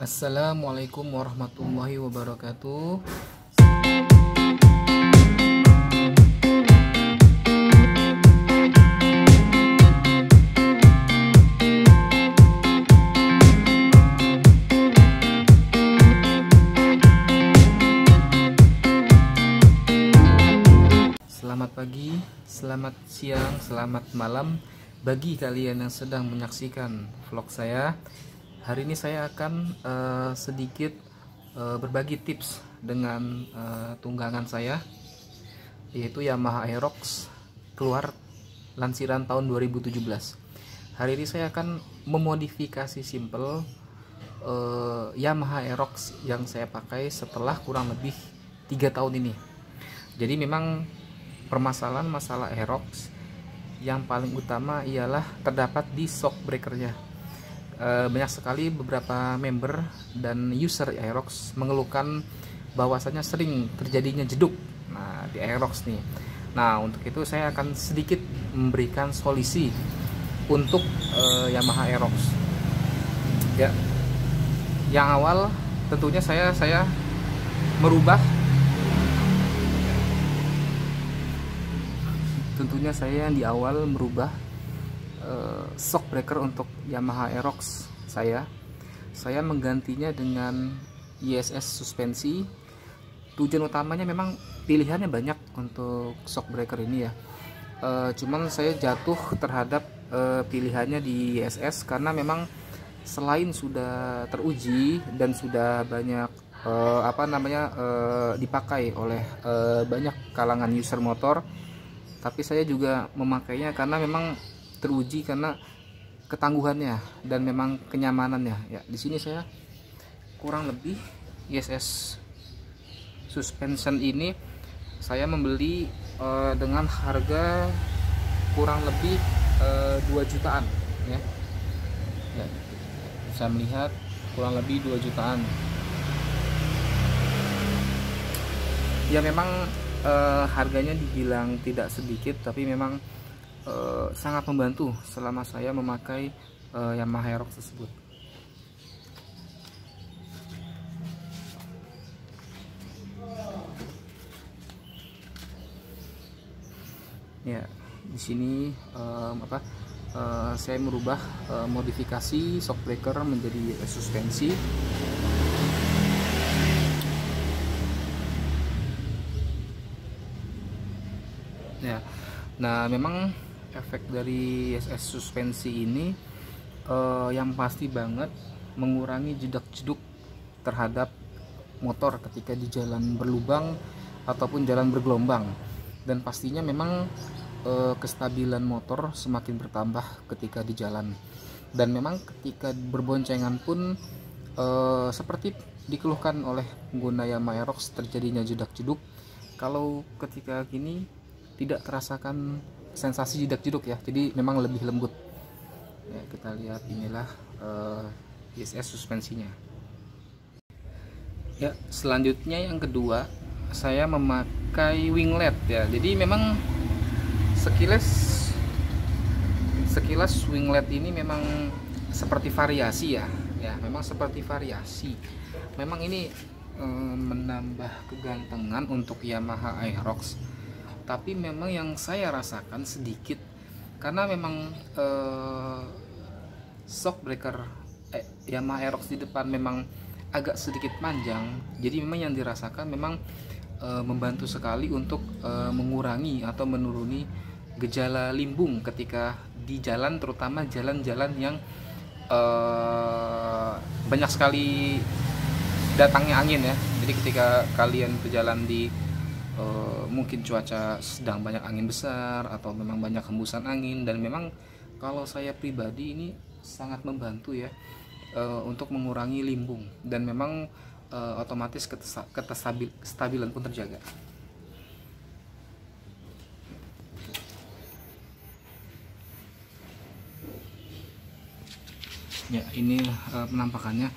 Assalamualaikum warahmatullahi wabarakatuh. Selamat pagi, selamat siang, selamat malam bagi kalian yang sedang menyaksikan vlog saya. Hari ini saya akan sedikit berbagi tips dengan tunggangan saya, yaitu Yamaha Aerox keluar lansiran tahun 2017. Hari ini saya akan memodifikasi simple Yamaha Aerox yang saya pakai setelah kurang lebih 3 tahun ini. Jadi memang permasalahan masalah Aerox yang paling utama ialah terdapat di shock breakernya. Banyak sekali beberapa member dan user Aerox mengeluhkan bahwasanya sering terjadinya jeduk di Aerox nih. Nah, untuk itu saya akan sedikit memberikan solusi untuk Yamaha Aerox. Ya, yang awal tentunya saya merubah. Tentunya saya di awal merubah shock breaker untuk Yamaha Aerox saya menggantinya dengan ISS suspensi. Tujuan utamanya memang pilihannya banyak untuk shock breaker ini ya, cuman saya jatuh terhadap pilihannya di ISS karena memang selain sudah teruji dan sudah banyak dipakai oleh banyak kalangan user motor, tapi saya juga memakainya karena memang teruji karena ketangguhannya dan memang kenyamanannya ya. Di sini saya kurang lebih ISS suspension ini saya membeli dengan harga kurang lebih 2 jutaan ya. Bisa melihat kurang lebih 2 jutaan ya. Memang harganya dibilang tidak sedikit, tapi memang sangat membantu selama saya memakai Yamaha Aerox tersebut. Ya, di sini saya merubah modifikasi shock breaker menjadi suspensi. Ya, nah memang efek dari ISS suspensi ini yang pasti banget mengurangi jedak-jeduk terhadap motor ketika di jalan berlubang ataupun jalan bergelombang, dan pastinya memang kestabilan motor semakin bertambah ketika di jalan. Dan memang ketika berboncengan pun seperti dikeluhkan oleh pengguna Yamaha Aerox terjadinya jedak-jeduk. Kalau ketika gini tidak terasakan sensasi jedak-jeduk ya, jadi memang lebih lembut ya. Kita lihat, inilah ISS suspensinya ya. Selanjutnya yang kedua, saya memakai winglet ya. Jadi memang sekilas winglet ini memang seperti variasi ya, memang seperti variasi. Memang ini menambah kegantengan untuk Yamaha Aerox, tapi memang yang saya rasakan sedikit karena memang shock breaker Yamaha Aerox di depan memang agak sedikit panjang. Jadi memang yang dirasakan memang membantu sekali untuk mengurangi atau menuruni gejala limbung ketika di jalan, terutama jalan-jalan yang banyak sekali datangnya angin ya. Jadi ketika kalian berjalan di mungkin cuaca sedang banyak angin besar atau memang banyak hembusan angin, dan memang kalau saya pribadi ini sangat membantu ya untuk mengurangi limbung, dan memang otomatis kestabilan pun terjaga ya. Ini penampakannya.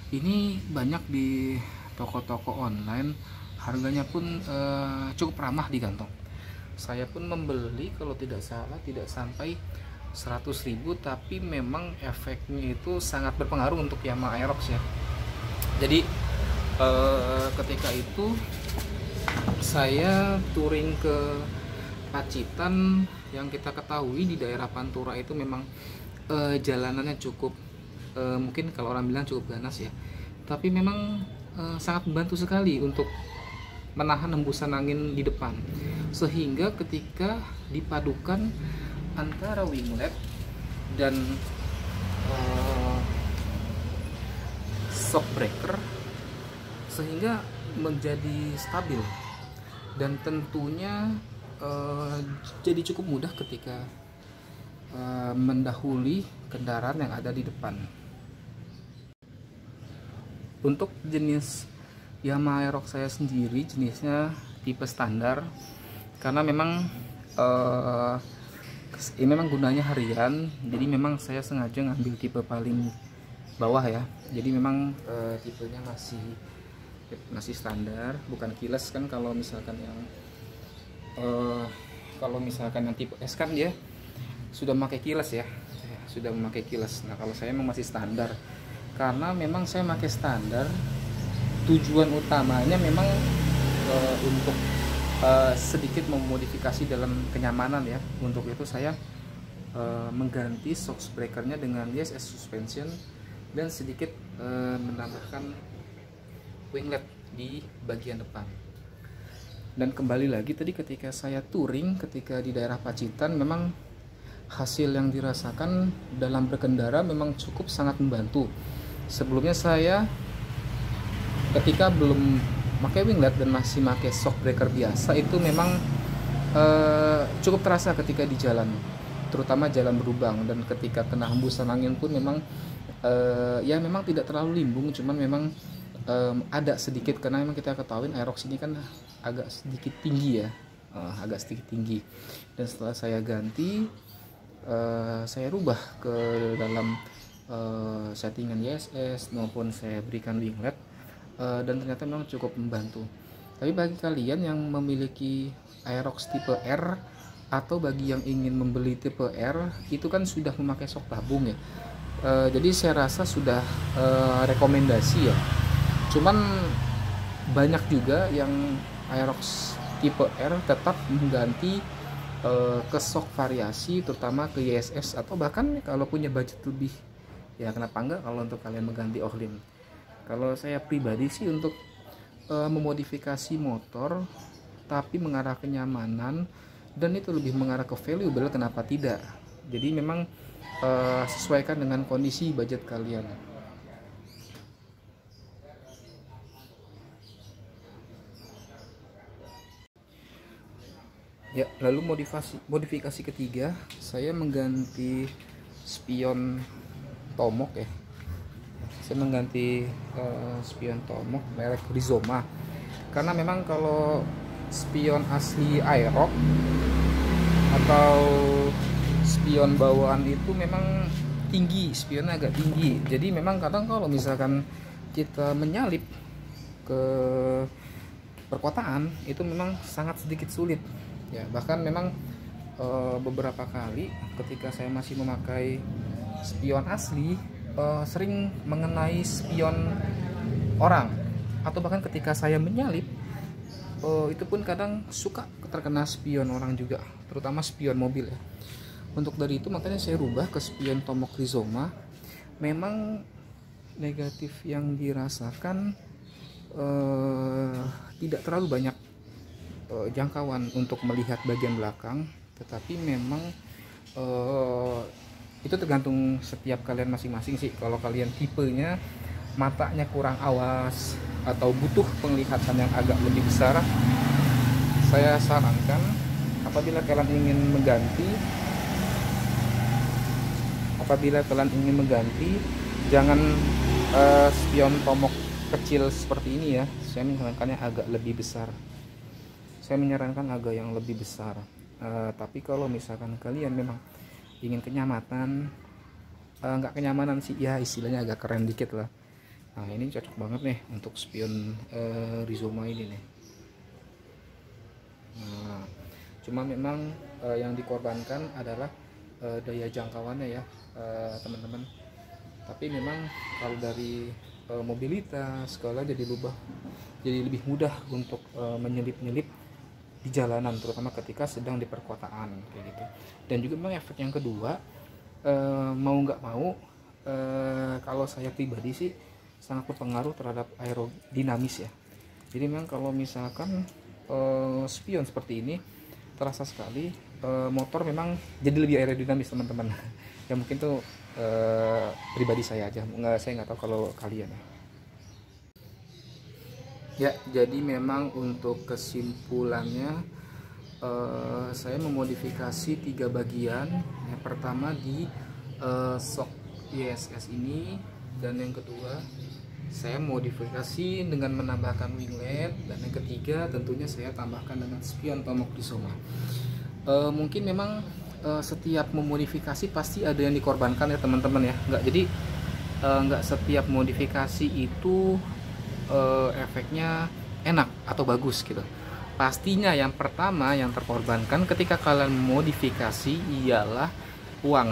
Ini banyak di toko-toko online, harganya pun cukup ramah di kantong. Saya pun membeli kalau tidak salah tidak sampai 100.000, tapi memang efeknya itu sangat berpengaruh untuk Yamaha Aerox ya. Jadi ketika itu saya touring ke Pacitan. Yang kita ketahui di daerah Pantura itu memang jalanannya cukup mungkin kalau orang bilang cukup ganas ya, tapi memang sangat membantu sekali untuk menahan hembusan angin di depan, sehingga ketika dipadukan antara winglet dan shock breaker sehingga menjadi stabil, dan tentunya jadi cukup mudah ketika mendahului kendaraan yang ada di depan. Untuk jenis Yamaha Aerox saya sendiri jenisnya tipe standar, karena memang ini memang gunanya harian, jadi memang saya sengaja ngambil tipe paling bawah ya. Jadi memang tipenya masih standar, bukan keyless kan. Kalau misalkan yang tipe S kan dia sudah memakai keyless ya, sudah memakai keyless. Nah kalau saya memang masih standar, karena memang saya pakai standar tujuan utamanya memang untuk sedikit memodifikasi dalam kenyamanan ya. Untuk itu saya mengganti shock breakernya dengan YSS suspension dan sedikit menambahkan winglet di bagian depan. Dan kembali lagi tadi ketika saya touring ketika di daerah Pacitan, memang hasil yang dirasakan dalam berkendara memang cukup sangat membantu. Sebelumnya saya ketika belum pakai winglet dan masih pakai shock breaker biasa, itu memang cukup terasa ketika di jalan, terutama jalan berlubang, dan ketika kena hembusan angin pun memang ya memang tidak terlalu limbung, cuman memang ada sedikit, karena memang kita ketahui Aerox ini kan agak sedikit tinggi ya, agak sedikit tinggi. Dan setelah saya ganti, saya rubah ke dalam settingan YSS maupun saya berikan winglet, dan ternyata memang cukup membantu. Tapi bagi kalian yang memiliki Aerox tipe R atau bagi yang ingin membeli tipe R, itu kan sudah memakai shock tabung ya. Jadi saya rasa sudah rekomendasi ya. Cuman banyak juga yang Aerox tipe R tetap mengganti ke shock variasi, terutama ke YSS, atau bahkan kalau punya budget lebih ya kenapa enggak kalau untuk kalian mengganti Orlin. Kalau saya pribadi sih untuk memodifikasi motor tapi mengarah kenyamanan dan itu lebih mengarah ke valuable, kenapa tidak. Jadi memang sesuaikan dengan kondisi budget kalian. Ya, lalu modifikasi ketiga, saya mengganti spion Tomok ya. Saya mengganti spion Tomok merek Rizoma. Karena memang kalau spion asli Aerox atau spion bawaan itu memang tinggi, spionnya agak tinggi. Jadi memang kadang kalau misalkan kita menyalip ke perkotaan itu memang sangat sedikit sulit. Ya, bahkan memang beberapa kali ketika saya masih memakai spion asli sering mengenai spion orang, atau bahkan ketika saya menyalip itu pun kadang suka terkena spion orang juga, terutama spion mobil ya. Untuk dari itu makanya saya rubah ke spion Tomok Rizoma. Memang negatif yang dirasakan tidak terlalu banyak jangkauan untuk melihat bagian belakang, tetapi memang itu tergantung setiap kalian masing-masing sih. Kalau kalian tipenya matanya kurang awas atau butuh penglihatan yang agak lebih besar, saya sarankan apabila kalian ingin mengganti jangan spion Tomok kecil seperti ini ya. Saya menyarankannya agak lebih besar. Tapi kalau misalkan kalian memang ingin kenyamanan, nggak kenyamanan sih ya, istilahnya agak keren dikit lah. Nah ini cocok banget nih untuk spion Rizoma ini nih. Nah, cuma memang yang dikorbankan adalah daya jangkauannya ya teman-teman. Tapi memang kalau dari mobilitas, skala jadi lebih mudah untuk menyelip-nyelip di jalanan, terutama ketika sedang di perkotaan kayak gitu. Dan juga memang efek yang kedua, mau nggak mau, kalau saya pribadi sih sangat berpengaruh terhadap aerodinamis ya. Jadi memang kalau misalkan spion seperti ini terasa sekali, motor memang jadi lebih aerodinamis teman-teman. Ya mungkin tuh pribadi saya aja, saya nggak tahu kalau kalian ya. Ya, jadi memang untuk kesimpulannya, saya memodifikasi 3 bagian. Yang pertama di shock ISS ini, dan yang kedua saya modifikasi dengan menambahkan winglet, dan yang ketiga tentunya saya tambahkan dengan spion Tomok Rizoma. Mungkin memang setiap memodifikasi pasti ada yang dikorbankan ya teman-teman ya. Nggak setiap modifikasi itu efeknya enak atau bagus gitu. Pastinya yang pertama yang terkorbankan ketika kalian modifikasi ialah uang.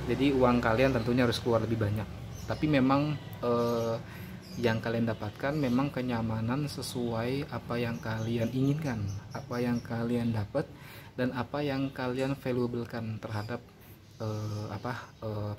Jadi uang kalian tentunya harus keluar lebih banyak. Tapi memang yang kalian dapatkan memang kenyamanan sesuai apa yang kalian inginkan, apa yang kalian dapat, dan apa yang kalian valuablekan terhadap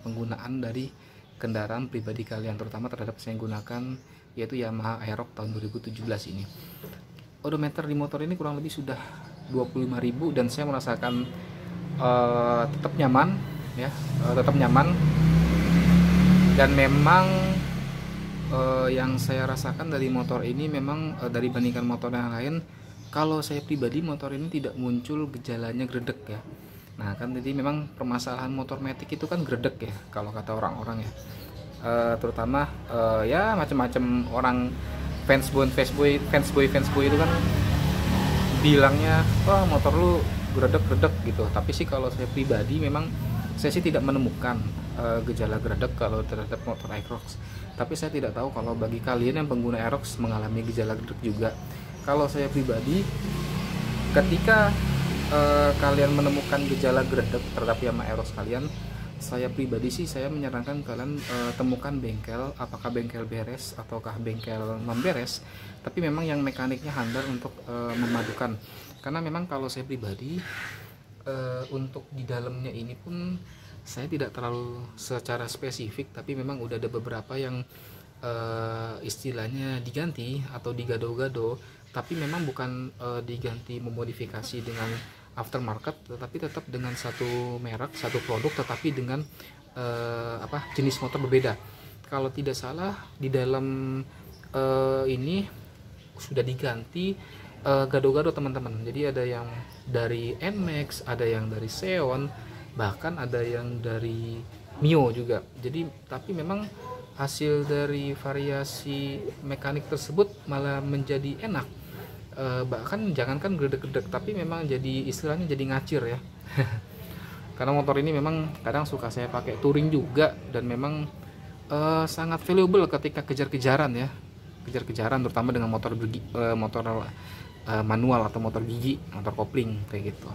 penggunaan dari kendaraan pribadi kalian, terutama terhadap saya gunakan yaitu Yamaha Aerox tahun 2017 ini. Odometer di motor ini kurang lebih sudah 25.000 dan saya merasakan tetap nyaman ya, tetap nyaman. Dan memang yang saya rasakan dari motor ini memang dari bandingkan motor yang lain, kalau saya pribadi motor ini tidak muncul gejalanya gredek ya. Nah kan jadi memang permasalahan motor matic itu kan gredek ya kalau kata orang-orang ya. Terutama ya macam-macam orang fansboy itu kan bilangnya wah motor lu gredek gitu. Tapi sih kalau saya pribadi memang saya sih tidak menemukan gejala gredek kalau terhadap motor Aerox. Tapi saya tidak tahu kalau bagi kalian yang pengguna Aerox mengalami gejala gredek juga. Kalau saya pribadi, ketika kalian menemukan gejala gredek terhadap Yamaha Aerox kalian, saya pribadi sih saya menyarankan kalian temukan bengkel, apakah bengkel beres ataukah bengkel non beres, tapi memang yang mekaniknya handal untuk memadukan. Karena memang kalau saya pribadi untuk di dalamnya ini pun saya tidak terlalu secara spesifik, tapi memang udah ada beberapa yang istilahnya diganti atau digado-gado, tapi memang bukan diganti memodifikasi dengan aftermarket, tetapi tetap dengan satu merek, satu produk, tetapi dengan jenis motor berbeda. Kalau tidak salah di dalam ini sudah diganti gado-gado teman-teman. Jadi ada yang dari NMAX, ada yang dari Xeon, bahkan ada yang dari Mio juga. Jadi tapi memang hasil dari variasi mekanik tersebut malah menjadi enak. Bahkan jangankan gredek-gredek, tapi memang jadi istilahnya jadi ngacir ya. Karena motor ini memang kadang suka saya pakai touring juga, dan memang sangat valuable ketika kejar-kejaran ya, kejar-kejaran terutama dengan motor manual atau motor gigi, motor kopling kayak gitu.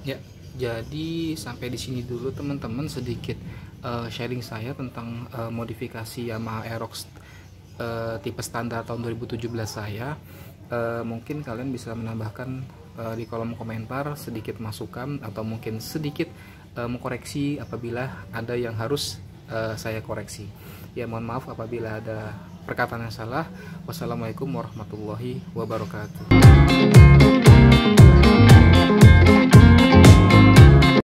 Ya, jadi sampai di sini dulu teman-teman sedikit sharing saya tentang modifikasi Yamaha Aerox tipe standar tahun 2017 saya. Mungkin kalian bisa menambahkan di kolom komentar sedikit masukan atau mungkin sedikit mengkoreksi apabila ada yang harus saya koreksi. Ya mohon maaf apabila ada perkataan yang salah. Wassalamualaikum warahmatullahi wabarakatuh.